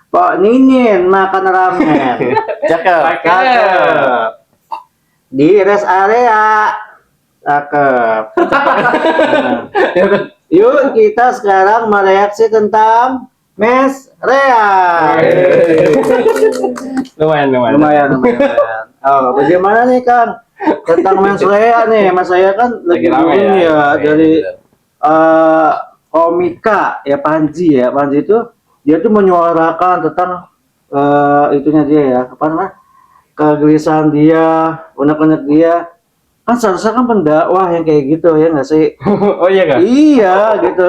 Pak Ninin makan ramen. Cakep. Cakep. Di rest area. Cakep. Nah, yuk kita sekarang mereaksi tentang Mes Rea. Lumayan. Oh, bagaimana nih Kang? Tentang Mes Rea nih, Mas saya kan lagi rame booming ya dari bener. komika ya Panji itu dia tuh menyuarakan tentang itunya dia ya apa namanya kegelisahan dia, unek-unek dia kan seharusnya kan pendakwah yang kayak gitu ya nggak sih? Oh iya kan? Iya gitu.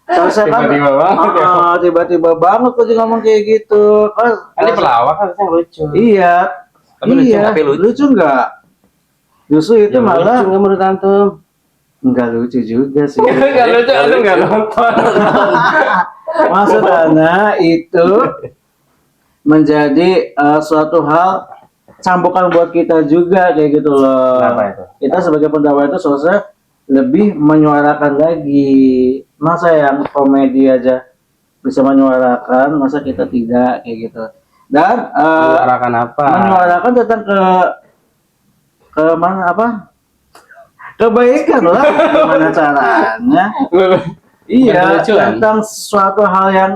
Seharusnya kan Tiba-tiba banget ya. tiba-tiba banget kok dia ngomong kayak gitu kan. Ini pelawak harusnya lucu. Iya. Tapi lucu, Iya. tapi lucu. Lucu nggak? Justru itu Ya, malah lucu nggak menurut antum? nggak lucu juga sih. Nggak lucu, antum nggak nonton. Maksud Ana itu menjadi suatu hal cambukan buat kita juga kayak gitu loh. Kenapa itu? Kita sebagai pendakwah itu seharusnya lebih menyuarakan lagi. Masa yang komedi aja bisa menyuarakan, masa kita tidak kayak gitu. Dan Menyuarakan apa? menyuarakan tentang ke mana apa? Kebaikan lah. Gimana caranya? Iya, Lucu-lucuan. tentang suatu hal yang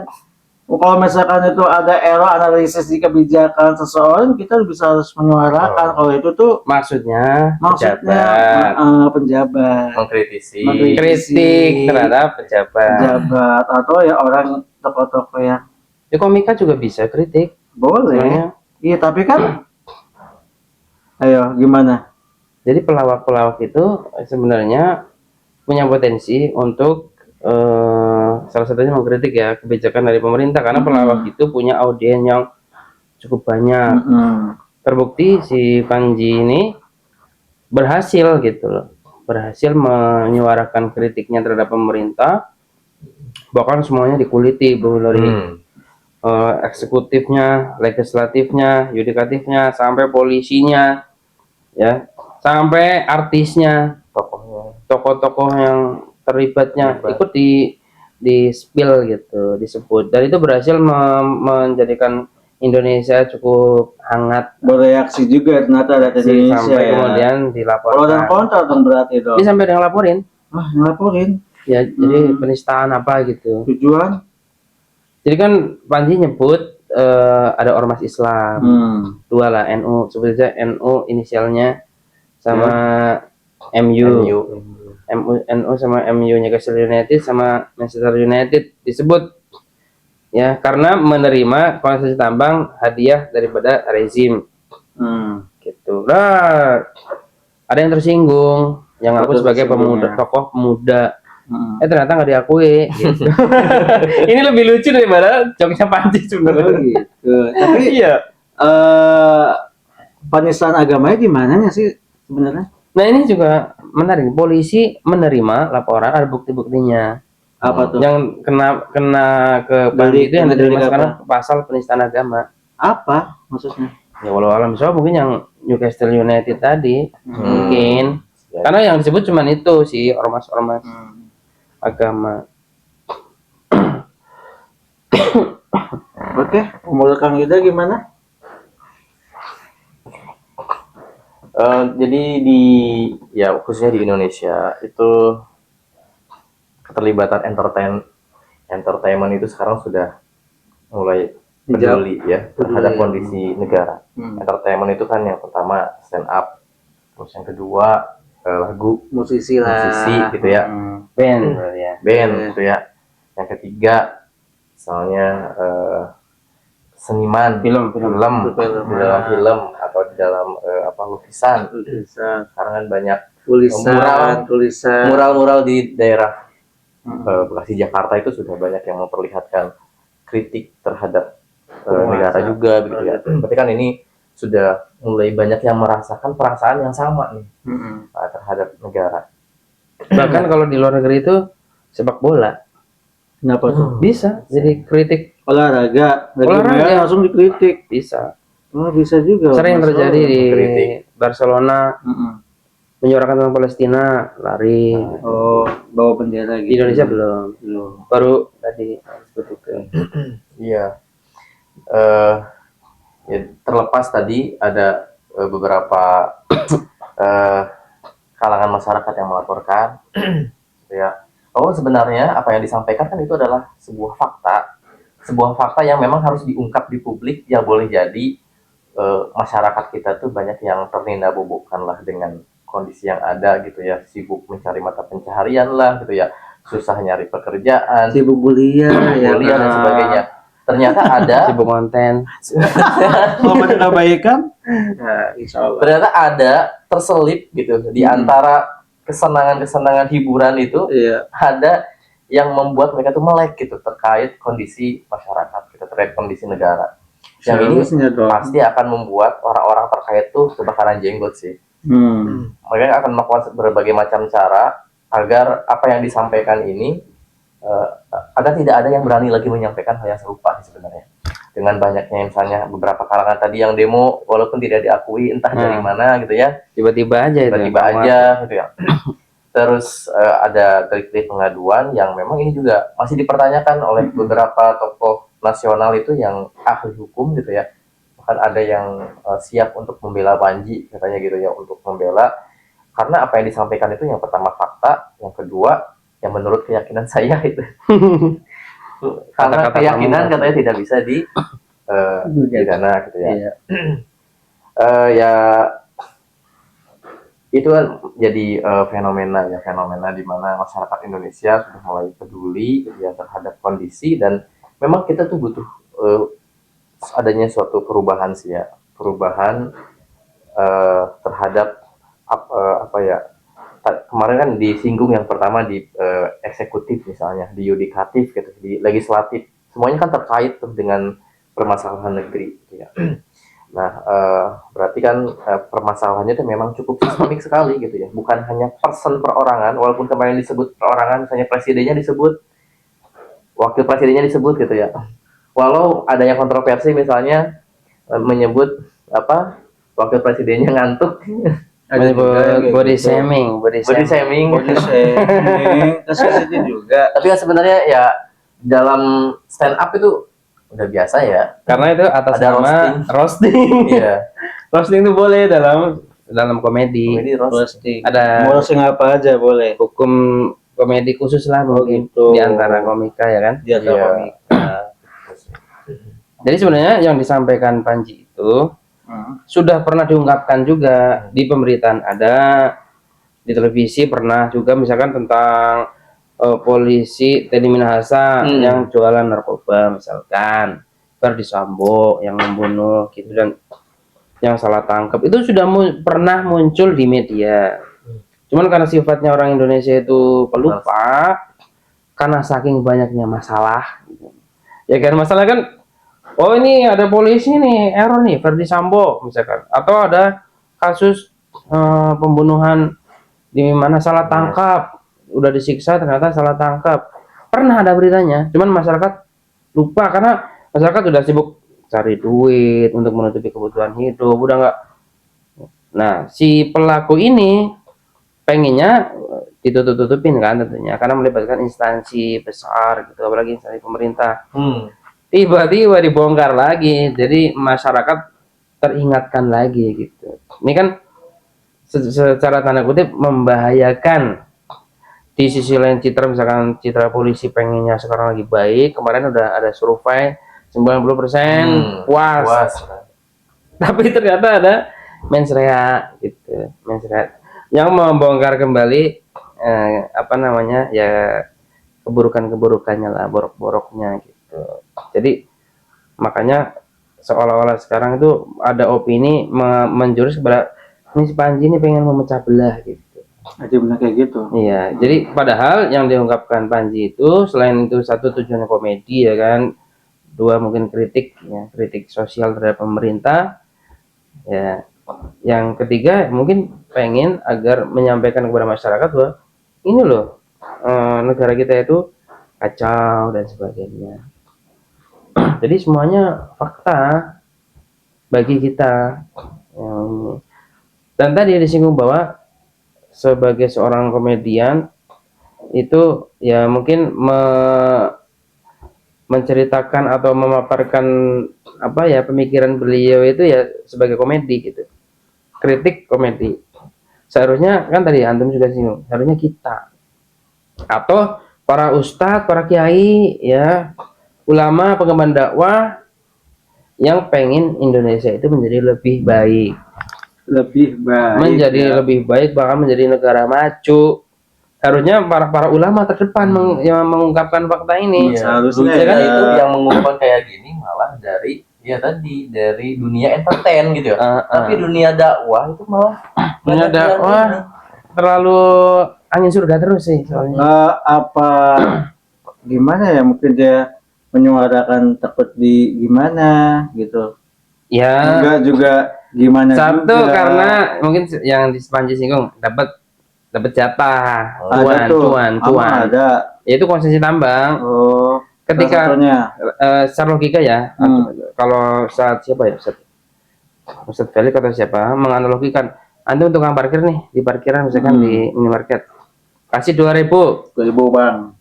kalau misalkan itu ada error analisis di kebijakan seseorang, kita bisa harus menyuarakan kalau itu tuh Maksudnya pejabat penjabat mengkritisi, Mengkritisi. kritik terhadap pejabat. pejabat atau ya orang tokoh-tokoh yang Di komika juga bisa kritik. boleh. Sebenarnya. Iya, tapi kan ayo gimana? Jadi pelawak-pelawak itu sebenarnya punya potensi untuk salah satunya mengkritik ya kebijakan dari pemerintah karena pelawak itu punya audiens yang cukup banyak. Terbukti si Panji ini berhasil gitu loh, berhasil menyuarakan kritiknya terhadap pemerintah, bahkan semuanya dikuliti dari eksekutifnya, legislatifnya, yudikatifnya, sampai polisinya, ya, sampai artisnya, tokoh-tokoh yang terlibatnya ikut di spill gitu, disebut, dan itu berhasil menjadikan Indonesia cukup hangat, Bereaksi juga ternyata ada Indonesia sampai ya. kemudian Pro dan dilaporkan. kontra kan berarti dong. Ini sampai yang laporin, Ngelaporin ya, jadi penistaan apa gitu. tujuan. Jadi kan Panji nyebut ada ormas Islam, dua lah, NU, sebut saja NU inisialnya sama MU. NU sama MU Newcastle United sama Manchester United disebut ya karena menerima konsesi tambang hadiah daripada rezim gitu. Nah, ada yang tersinggung yang aku sebagai pemuda, tokoh pemuda, ternyata nggak diakui gitu. Ini lebih lucu daripada joknya Panji sebenarnya gitu. Tapi iya. Penistaan agamanya gimana sih sebenarnya? Nah, ini juga menarik. Polisi menerima laporan, ada bukti-buktinya. Apa tuh? Yang kena ke Panji itu yang diterima sekarang pasal penistaan agama. Apa maksudnya? Ya walau alam so mungkin yang Newcastle United tadi mungkin karena yang disebut cuma itu sih ormas-ormas agama. Oke, menurut Kang Yuda gimana? Jadi ya khususnya di Indonesia itu keterlibatan entertainment itu sekarang sudah mulai peduli ya terhadap kondisi negara. Entertainment itu kan yang pertama stand up, terus yang kedua lagu, musisi gitu ya, band gitu ya. Yang ketiga misalnya seniman, film di dalam film atau di dalam lukisan. Sekarang kan banyak mural di daerah Bekasi Jakarta itu sudah banyak yang memperlihatkan kritik terhadap negara juga gitu ya. Berarti kan ini sudah mulai banyak yang merasakan perasaan yang sama nih terhadap negara. Bahkan kalau di luar negeri itu sepak bola. Kenapa tuh? Bisa jadi kritik olahraga langsung dikritik. Bisa. Oh, bisa juga. Sering terjadi di Barcelona. Menyuarakan tentang Palestina, lari. Oh, bawa bendera gitu. Di Indonesia belum. Baru tadi seperti itu. Iya, Iya. Eh, ya, terlepas tadi ada beberapa eh, kalangan masyarakat yang melaporkan, gitu ya. Oh, sebenarnya apa yang disampaikan kan itu adalah sebuah fakta yang memang harus diungkap di publik. Ya boleh jadi masyarakat kita tuh banyak yang ternina-bobokan lah dengan kondisi yang ada gitu ya, sibuk mencari mata pencaharian lah gitu ya, susah nyari pekerjaan, Sibuk kuliah ya. kuliah dan sebagainya. Ternyata ada sibuk konten. Kalau banyak kebaikan, ya insya Allah. ternyata ada terselip gitu di antara kesenangan-kesenangan hiburan itu, Iya. ada yang membuat mereka tuh melek gitu terkait kondisi masyarakat gitu, terkait kondisi negara. Yang ini Seharusnya dong. pasti akan membuat orang-orang terkait tuh kebakaran jenggot sih. Mereka akan melakukan berbagai macam cara agar apa yang disampaikan ini agar tidak ada yang berani lagi menyampaikan hal yang serupa sih sebenarnya. Dengan banyaknya misalnya beberapa kalangan tadi yang demo walaupun tidak diakui entah dari mana gitu ya, Tiba-tiba aja itu. tiba-tiba aja gitu ya. Terus ada klik-klik pengaduan yang memang ini juga masih dipertanyakan oleh beberapa tokoh nasional itu yang ahli hukum gitu ya. Bahkan ada yang siap untuk membela Panji katanya gitu ya, untuk membela karena apa yang disampaikan itu yang pertama fakta, yang kedua yang menurut keyakinan saya itu. Karena Kata-kata keyakinan kamu. katanya tidak bisa di pidana gitu ya. Iya. Ya itu kan jadi fenomena di mana masyarakat Indonesia sudah mulai peduli gitu ya terhadap kondisi, dan memang kita tuh butuh adanya suatu perubahan sih ya, perubahan terhadap apa ya, kemarin kan disinggung yang pertama di eksekutif misalnya, di yudikatif gitu, di legislatif, semuanya kan terkait tuh dengan permasalahan negeri gitu ya. Nah, berarti kan permasalahannya itu memang cukup sistemik sekali gitu ya, bukan hanya person perorangan, walaupun kemarin disebut perorangan, misalnya presidennya disebut, wakil presidennya disebut gitu ya. Walau ada yang kontroversi misalnya menyebut apa wakil presidennya ngantuk, Menyebut body shaming, body shaming. Body shaming, kasus itu juga. Tapi kan sebenarnya ya dalam stand up itu udah biasa ya. Karena itu atas Ada nama roasting. Iya. Roasting itu boleh dalam komedi. Komedi roast. Roasting. Ada Mau roasting apa aja boleh. hukum komedi khusus lah mungkin gitu. di antara komika ya kan. Dia tahu Iya. komika. Jadi sebenarnya yang disampaikan Panji itu sudah pernah diungkapkan juga di pemberitaan, ada di televisi pernah juga, misalkan tentang polisi Teddy Minahasa yang jualan narkoba misalkan, Verdi Sambo yang membunuh gitu, dan yang salah tangkap itu sudah pernah muncul di media. Cuman karena sifatnya orang Indonesia itu pelupa, karena saking banyaknya masalah gitu. Ya kan, masalah kan, oh ini ada polisi nih, error nih, Verdi Sambo misalkan, atau ada kasus pembunuhan di mana salah tangkap, udah disiksa ternyata salah tangkap, pernah ada beritanya, cuman masyarakat lupa karena masyarakat udah sibuk cari duit untuk menutupi kebutuhan hidup, udah nggak. Nah, si pelaku ini pengennya ditutup-tutupin kan tentunya, karena melibatkan instansi besar gitu, apalagi instansi pemerintah. Tiba-tiba dibongkar lagi, jadi masyarakat teringatkan lagi gitu. Ini kan secara tanda kutip membahayakan. Di sisi lain citra, misalkan citra polisi pengennya sekarang lagi baik, kemarin udah ada survei 90% puas. Tapi ternyata ada mens rea gitu, mens rea yang membongkar kembali apa namanya ya, keburukan-keburukannya lah, borok-boroknya gitu. Jadi makanya seolah-olah sekarang itu ada opini menjurus kepada ini si Panji ini pengen memecah belah gitu. Aja benar kayak gitu. Iya, jadi padahal yang diungkapkan Panji itu selain itu satu tujuan komedi ya kan, dua mungkin kritik ya, kritik sosial terhadap pemerintah ya, yang ketiga mungkin pengen agar menyampaikan kepada masyarakat bahwa ini loh negara kita itu kacau dan sebagainya. Jadi semuanya fakta bagi kita. Dan tadi disinggung bahwa sebagai seorang komedian itu ya mungkin menceritakan atau memaparkan apa ya pemikiran beliau itu ya sebagai komedi gitu, kritik komedi. Seharusnya kan tadi antum juga singgung, seharusnya kita atau para ustadz, para kiai, ya ulama, pengemban dakwah yang pengen Indonesia itu menjadi lebih baik, menjadi lebih baik, bahkan menjadi negara maju. Harusnya para ulama terdepan yang mengungkapkan fakta ini. Seharusnya kan itu yang mengungkapkan kayak gini malah dari dari dunia entertain gitu ya. Tapi dunia dakwah itu malah dunia dakwah terlalu angin surga terus sih soalnya. Apa gimana ya, mungkin dia menyuarakan takut di gimana gitu Ya enggak juga gimana satu juga. karena mungkin yang di Panji singgung dapat jatah cuan ada itu konsesi tambang. Ketika secara logika ya, kalau saat siapa ya, Ustadz Felix atau siapa menganalogikan, Anda untuk ngambil parkir nih di parkiran misalkan di minimarket, kasih 2.000 bang,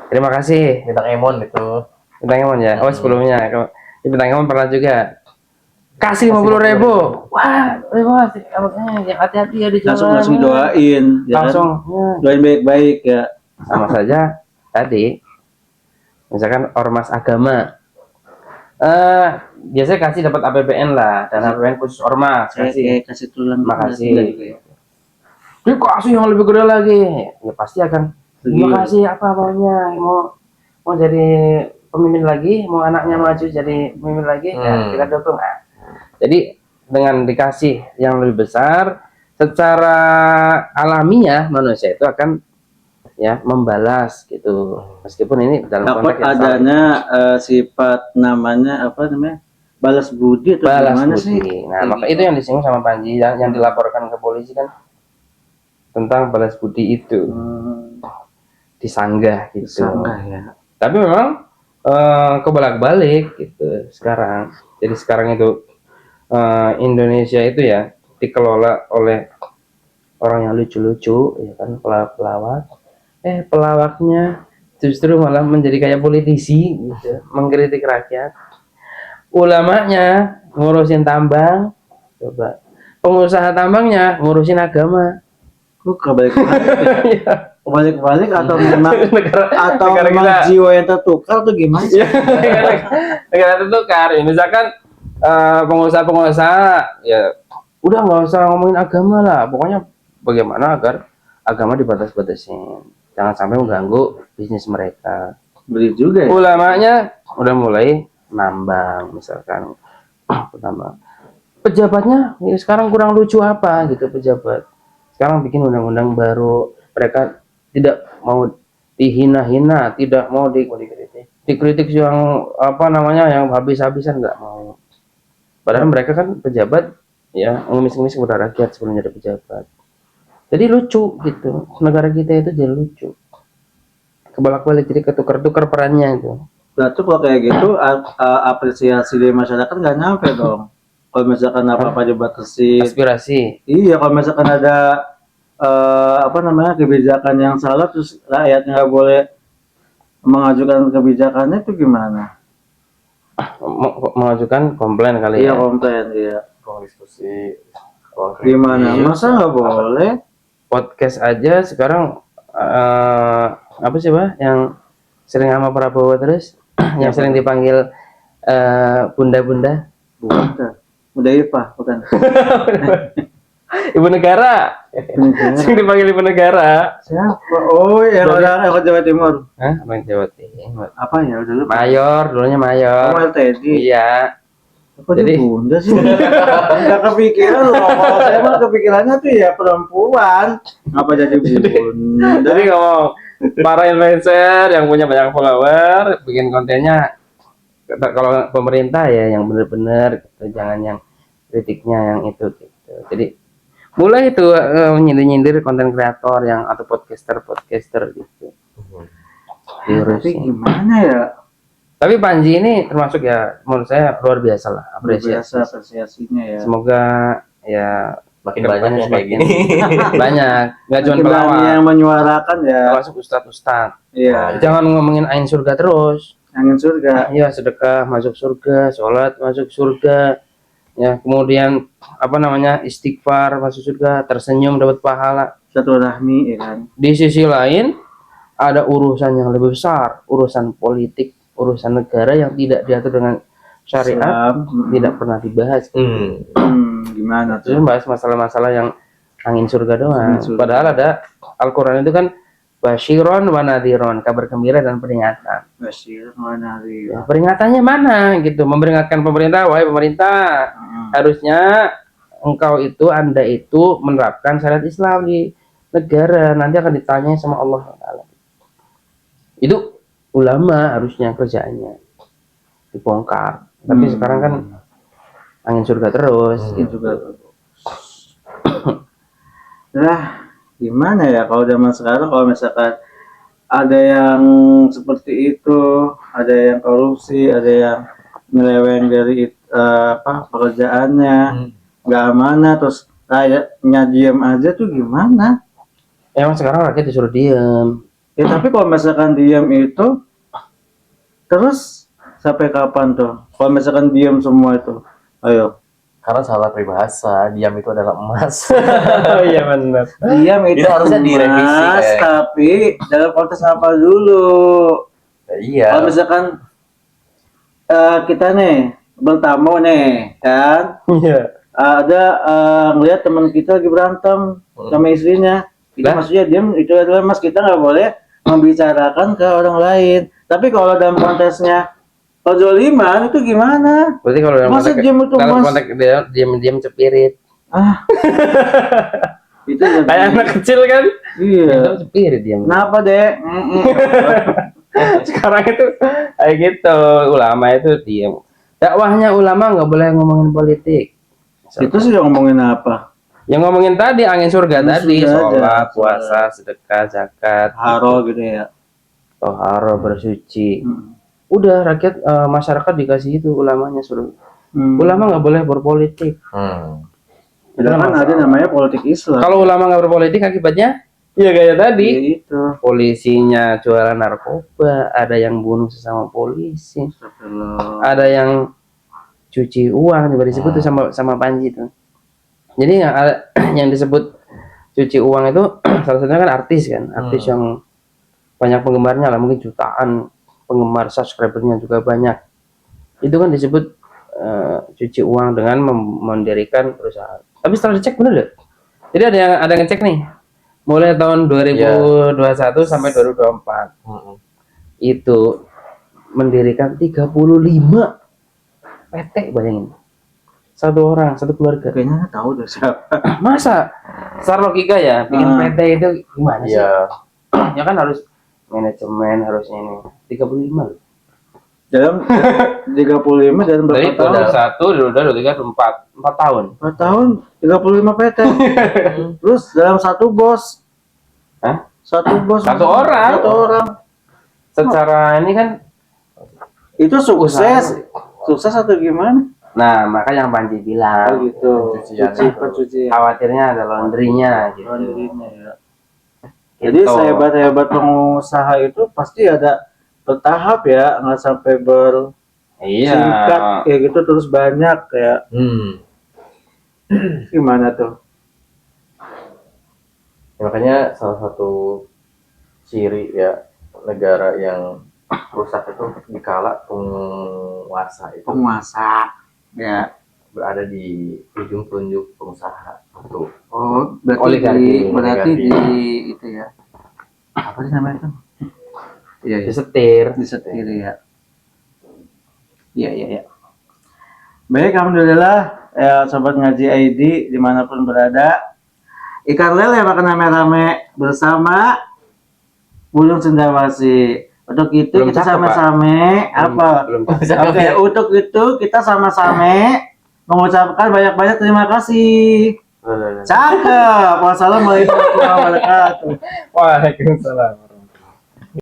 terima kasih. Bintang Emon gitu. Bintang Emon ya, sebelumnya di Bintang Emon pernah juga kasih 50.000. Wah, hati-hati ya di jalan. langsung doain, langsung doain baik-baik ya. Sama saja tadi misalkan ormas agama biasanya kasih dapat APBN lah, dan APBN khusus ormas kasih tulang, makasih dia kasih yang lebih gede lagi ya pasti akan terima kasih apa maunya, mau jadi pemimpin lagi, mau anaknya maju jadi pemimpin lagi, ya kita dukung. Jadi dengan dikasih yang lebih besar, secara alamiah manusia itu akan ya membalas gitu, meskipun ini dalam konteks yang adanya sifat namanya apa namanya balas budi atau gimana sih. Nah maka itu yang disinggung sama Panji yang dilaporkan ke polisi kan tentang balas budi itu disanggah gitu. Ya. Tapi memang kebolak-balik gitu sekarang. Jadi sekarang itu Indonesia itu ya dikelola oleh orang yang lucu-lucu ya kan, pelawak. Pelawaknya justru malah menjadi kayak politisi gitu, mengkritik rakyat. Ulamanya ngurusin tambang, coba. Pengusaha tambangnya ngurusin agama. Kok kebalik-balik atau memang negara jiwa yang tertukar atau gimana sih? Negara tertukar. Misalkan pengusaha ya udah nggak usah ngomongin agama lah, pokoknya bagaimana agar agama dibatas-batasin, jangan sampai mengganggu bisnis mereka. Beli juga ya? Ulamanya udah mulai nambang misalkan. Pertama pejabatnya ya sekarang kurang lucu apa gitu, pejabat sekarang bikin undang-undang baru, mereka tidak mau dihina-hina, tidak mau dikritik yang apa namanya yang habis-habisan, nggak mau. Padahal mereka kan pejabat ya, ngemis-ngemis kepada rakyat sebelum jadi pejabat. Jadi lucu gitu, negara kita itu jadi lucu, kebolak-balik, jadi ketukar-tukar perannya itu. Berarti kalau kayak gitu apresiasi dari masyarakat nggak nyampe dong. Kalau misalkan apa-apa dibatasi aspirasi. Iya, kalau misalkan ada apa namanya kebijakan yang salah terus rakyat nggak boleh mengajukan kebijakannya, itu gimana? Mengajukan komplain kali ya? Iya, komplain, iya. Diskusi. Gimana? Masa nggak boleh? Podcast aja sekarang apa sih Pak yang sering sama Prabowo terus yang sering dipanggil bunda-bunda. Bunda Ipa, bukan? Ibu negara. Sering dipanggil ibu negara. Siapa? Oh, yang orang Jawa Timur. Hah? Orang Jawa Timur. Apa ya? Udah lupa. Mayor, dulunya mayor. Mayor Teddy. Iya. Apa jadi bunda sih? Enggak kepikiran loh. Kalau saya mah kepikirannya tuh ya perempuan. Apa jadi bunda? Jadi ngomong para influencer yang punya banyak follower bikin kontennya, kalau pemerintah ya yang benar-benar gitu, jangan yang kritiknya yang itu gitu. Jadi mulai itu nyindir-nyindir konten kreator yang atau podcaster gitu. Tapi gimana ya? Tapi Panji ini termasuk ya menurut saya luar biasa lah, apresiasinya ya. Semoga ya makin banyak yang kayak gini. Banyak, nggak cuma pelawak yang menyuarakan ya. Termasuk ustadz. Iya. Jangan ngomongin ain surga terus. angin surga. Ya, sedekah masuk surga, sholat masuk surga, ya kemudian apa namanya, istighfar masuk surga, tersenyum dapat pahala. Silaturahmi, ya kan. Di sisi lain ada urusan yang lebih besar, urusan politik, urusan negara yang tidak diatur dengan syariat, Islam. tidak pernah dibahas. Gimana Terus tuh? bahas masalah-masalah yang angin surga doang. Angin surga. Padahal ada Al-Quran itu kan basyiron wa nadhiron, kabar gembira dan peringatan. Basyir mana hari? Ya, peringatannya mana gitu? Memperingatkan pemerintah, wahai pemerintah, harusnya Anda itu menerapkan syariat Islam di negara, nanti akan ditanya sama Allah Taala. Itu ulama harusnya kerjaannya dibongkar. Tapi sekarang kan angin surga terus. Itu juga. Nah, gimana ya kalau zaman sekarang, kalau misalkan ada yang seperti itu, ada yang korupsi, ada yang nyeleweng dari pekerjaannya, nggak amanah, terus rakyatnya diem aja tuh gimana? Emang sekarang rakyat disuruh diem. Ya tapi kalau misalkan diem itu, terus sampai kapan tuh? Kalau misalkan diem semua itu, ayo. Karena salah peribahasa, diam itu adalah emas. Oh iya benar. Diam itu Itu harusnya direvisi emas, kayaknya. tapi dalam konteks apa dulu? Ya, iya. Kalau misalkan kita nih bertamu nih, kan? Iya. Ada ngelihat teman kita lagi berantem sama istrinya, itu Lah? maksudnya diam itu adalah mas, kita nggak boleh membicarakan ke orang lain. Tapi kalau dalam konteksnya kezaliman itu gimana? Berarti kalau dalam Masa konteks, diam itu, dalam Mas? konteks dia diam-diam cepirit. Itu jadi, Kayak anak kecil kan? iya. Diam cepirit diam. Kenapa deh? Sekarang itu kayak gitu, ulama itu diam. Dakwahnya ulama nggak boleh ngomongin politik. Itu sih ngomongin apa? Yang ngomongin tadi angin surga Angin tadi, surga sholat, aja. puasa, sedekah, zakat, Haro gitu ya. toharo, bersuci. Udah rakyat masyarakat dikasih itu, ulamanya suruh. Ulama nggak boleh berpolitik. Itu kan Sedangkan ada masalah. namanya politik Islam. Kalau ulama nggak berpolitik akibatnya ya kayak tadi. Ya itu. Polisinya jualan narkoba, ada yang bunuh sesama polisi, Astagfirullah. ada yang cuci uang juga disebut tuh sama Panji tuh. Jadi yang ada yang disebut cuci uang itu salah satunya kan artis yang banyak penggemarnya lah, mungkin jutaan penggemar, subscribernya juga banyak. Itu kan disebut cuci uang dengan mendirikan perusahaan. Tapi setelah dicek bener deh. Jadi ada yang ngecek nih. Mulai tahun 2021 sampai 2024. Itu mendirikan 35 PT, bayangin. Satu orang, satu keluarga. Kayaknya nggak tahu deh siapa. Masa? Secara logika ya, bikin PT itu gimana sih? Iya. Ya kan harus manajemen, harus ini. 35 loh. Dalam 35 dalam Dari berapa tahun? 1, 2, 3, 4 tahun. 4 tahun 35 PT. Terus dalam satu bos. Hah? Satu bos. Satu orang. Satu orang. Secara ini kan, Itu sukses. Usaha. Sukses atau gimana? nah maka yang Panji Oh bilang, gitu. Pencucian Cuci itu. pencucian. khawatirnya ada laundrynya gitu. Laundrynya ya. Jadi Gitu. sehebat-hebat pengusaha itu pasti ada bertahap ya, nggak sampai Iya. bersingkat kayak gitu terus banyak kayak gimana tuh? Ya, makanya salah satu ciri ya negara yang rusak itu dikala penguasa itu Penguasa ya. berada di ujung telunjuk pengusaha. Betul. Oh, berarti Oligarki. berarti Oligarki. di itu ya. Apa sih namanya itu? Iya, iya. Disetir. Disetir ya. Iya, iya, iya. Baik, alhamdulillah ya sobat ngaji ID dimanapun berada. Ikan lele makan rame-rame bersama Bulung Cendrawasih. Untuk itu Belum kita cakep, sama-sama apa? Belum Oke, untuk itu kita sama-sama mengucapkan banyak-banyak terima kasih. Cakep. Wassalamualaikum warahmatullahi wabarakatuh. Waalaikumsalam.